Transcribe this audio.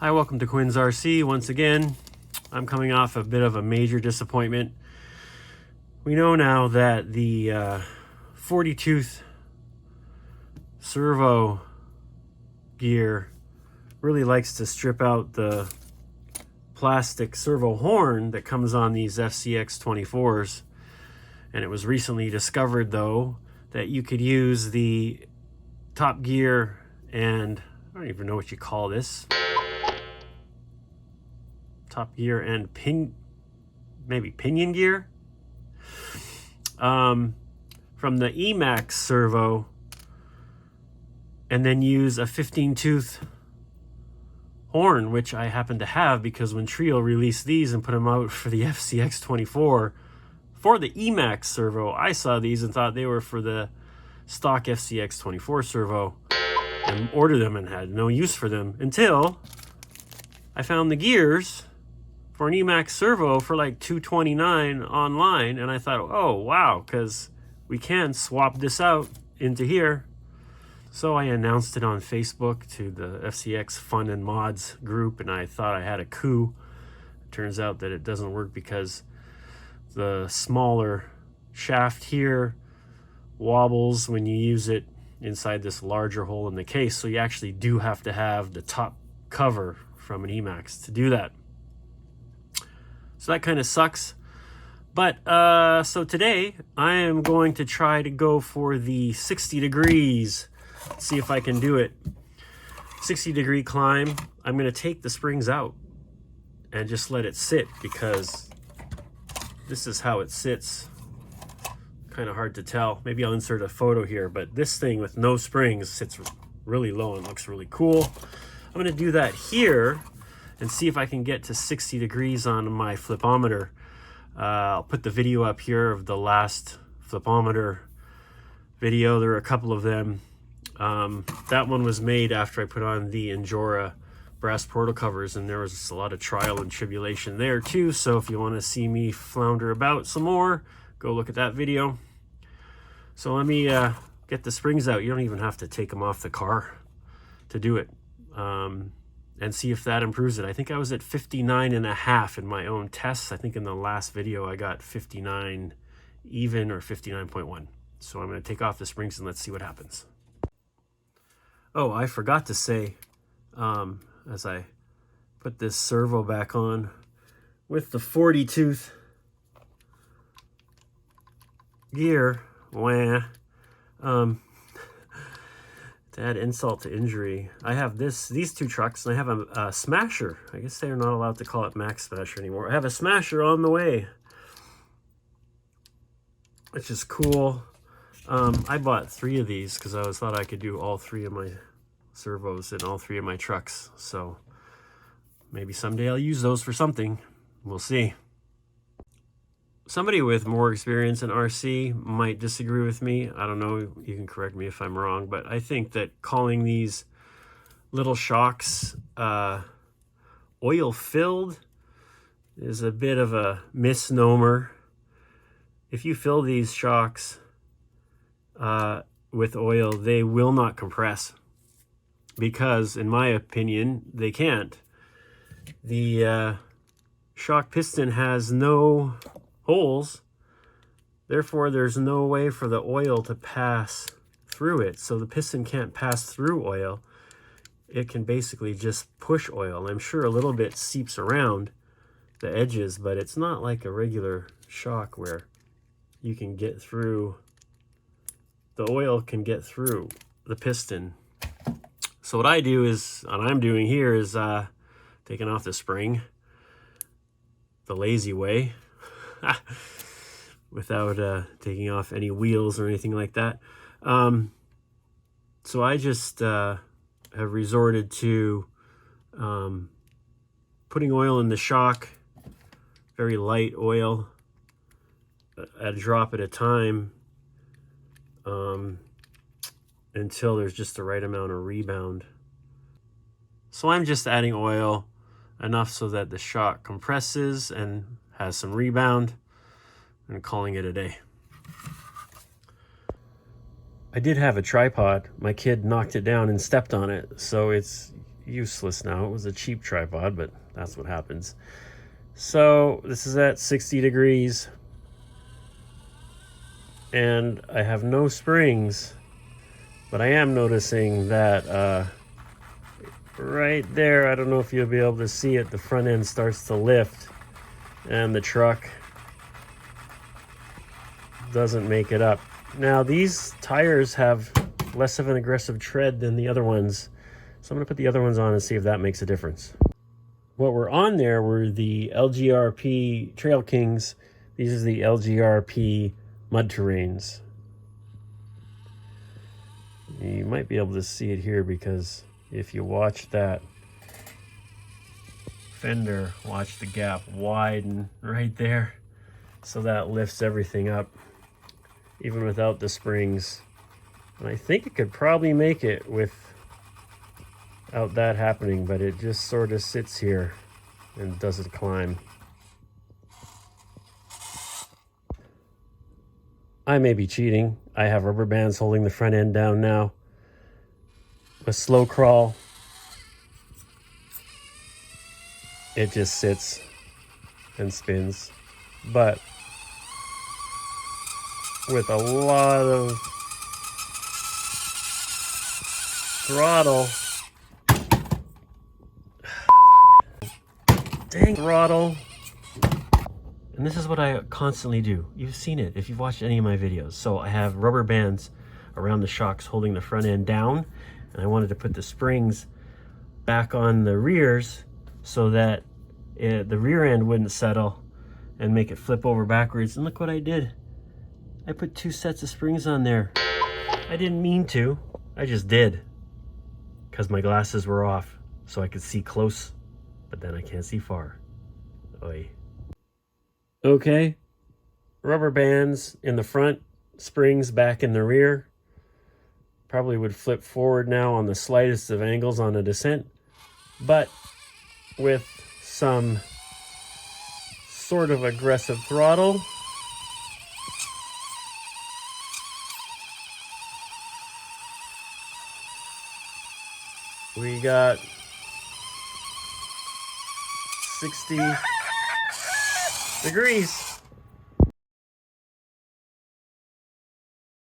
Hi, welcome to Quinn's RC. Once again, I'm coming off a bit of a major disappointment. We know now that the 40-tooth servo gear really likes to strip out the plastic servo horn that comes on these FCX24s. And it was recently discovered, though, that you could use the top gear and I don't even know what you call this. Top gear and maybe pinion gear from the Emax servo, and then use a 15-tooth horn, which I happen to have because when Trio released these and put them out for the FCX24 for the Emax servo, I saw these and thought they were for the stock FCX24 servo and ordered them and had no use for them until I found the gears for an Emax servo for like $229 online, and I thought, oh wow, because we can swap this out into here. So I announced it on Facebook to the FCX Fun and Mods group, and I thought I had a coup. It turns out that it doesn't work because the smaller shaft here wobbles when you use it inside this larger hole in the case, so you actually do have to have the top cover from an Emax to do that. So that kind of sucks. But so today I am going to try to go for the 60 degrees. See if I can do it. 60-degree climb. I'm going to take the springs out and just let it sit because this is how it sits. Kind of hard to tell. Maybe I'll insert a photo here, but this thing with no springs sits really low and looks really cool. I'm going to do that here and see if I can get to 60 degrees on my flipometer. I'll put the video up here of the last flipometer video. There are a couple of them. That one was made after I put on the Injora brass portal covers, and there was a lot of trial and tribulation there too. So if you want to see me flounder about some more, go look at that video. So let me get the springs out. You don't even have to take them off the car to do it. And see if that improves it. I think I was at 59.5 in my own tests. I think in the last video I got 59 even or 59.1. So I'm going to take off the springs and let's see what happens. Oh, I forgot to say, as I put this servo back on with the 40-tooth gear, to add insult to injury, I have these two trucks, and I have a Smasher. I guess they're not allowed to call it Max Smasher anymore. I have a Smasher on the way, which is cool. I bought 3 of these because I thought I could do all 3 of my servos in all 3 of my trucks. So maybe someday I'll use those for something. We'll see. Somebody with more experience in RC might disagree with me. I don't know, you can correct me if I'm wrong, but I think that calling these little shocks oil-filled is a bit of a misnomer. If you fill these shocks with oil, they will not compress because, in my opinion, they can't. The shock piston has no holes, therefore there's no way for the oil to pass through it, so the piston can't pass through oil. It can basically just push oil. I'm sure a little bit seeps around the edges, but it's not like a regular shock where you can get through, the oil can get through the piston. So what I do is, what I'm doing here is taking off the spring the lazy way without taking off any wheels or anything like that. So I just have resorted to putting oil in the shock, very light oil, a drop at a time, until there's just the right amount of rebound. So I'm just adding oil enough so that the shock compresses and has some rebound, and calling it a day. I did have a tripod. My kid knocked it down and stepped on it, so it's useless now. It was a cheap tripod, but that's what happens. So this is at 60 degrees. And I have no springs, but I am noticing that right there, I don't know if you'll be able to see it, the front end starts to lift and the truck doesn't make it up. Now these tires have less of an aggressive tread than the other ones, so I'm going to put the other ones on and see if that makes a difference. What were on there were the LGRP Trail Kings. These are the LGRP Mud Terrains. You might be able to see it here because if you watch that fender, watch the gap widen right there. So that lifts everything up, even without the springs. And I think it could probably make it without that happening, but it just sort of sits here and doesn't climb. I may be cheating. I have rubber bands holding the front end down now. A slow crawl, it just sits and spins. But with a lot of throttle, dang throttle. And this is what I constantly do. You've seen it if you've watched any of my videos. So I have rubber bands around the shocks holding the front end down, and I wanted to put the springs back on the rears so that the rear end wouldn't settle and make it flip over backwards. And look what I did. I put 2 sets of springs on there. I didn't mean to, I just did, because my glasses were off so I could see close, but then I can't see far. Oy. Okay, rubber bands in the front, springs back in the rear. Probably would flip forward now on the slightest of angles on a descent, but with some sort of aggressive throttle, we got 60 degrees.